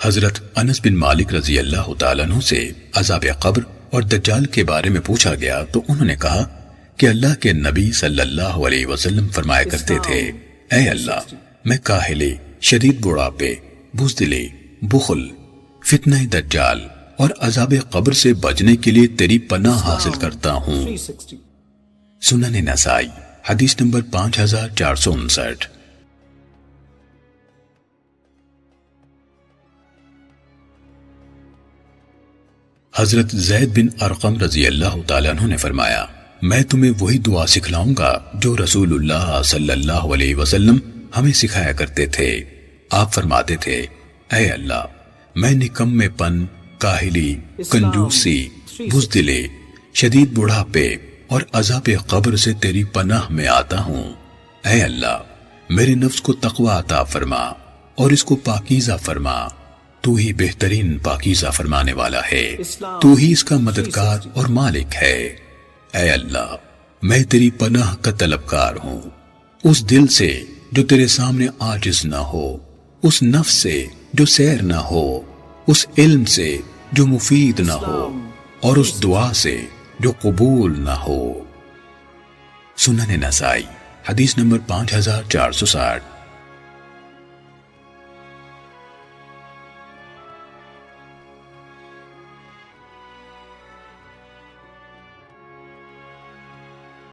حضرت انس بن مالک رضی اللہ تعالیٰ عنہ سے عذاب قبر اور دجال کے بارے میں پوچھا گیا تو انہوں نے کہا کہ اللہ کے نبی صلی اللہ علیہ وسلم فرمایا کرتے تھے، اے اللہ، میں کاہلی، شدید بڑھاپے، بزدلی، بخل، فتنہ دجال اور عذاب قبر سے بچنے کے لیے تیری پناہ حاصل کرتا ہوں۔ سنن نسائی حدیث نمبر 5459۔ حضرت زید بن ارقم رضی اللہ تعالیٰ عنہ نے فرمایا، میں تمہیں وہی دعا سکھلاؤں گا جو رسول اللہ صلی اللہ علیہ وسلم ہمیں سکھایا کرتے تھے۔ آپ فرماتے تھے، اے اللہ، میں نکمے پن، کاہلی، کنجوسی، بزدلی، شدید بڑھاپے اور عذاب قبر سے تیری پناہ میں آتا ہوں۔ اے اللہ، میرے نفس کو تقوی عطا فرما اور اس کو پاکیزہ فرما، تو ہی بہترین پاکیزہ فرمانے والا ہے، تو ہی اس کا مددگار اور مالک ہے۔ اے اللہ، میں تیری پناہ کا طلبکار ہوں، اس دل سے جو تیرے سامنے عاجز نہ ہو، اس نفس سے جو سیر نہ ہو، اس علم سے جو مفید نہ ہو، اور اس دعا سے جو قبول نہ ہو۔ سنن نسائی حدیث نمبر 5460۔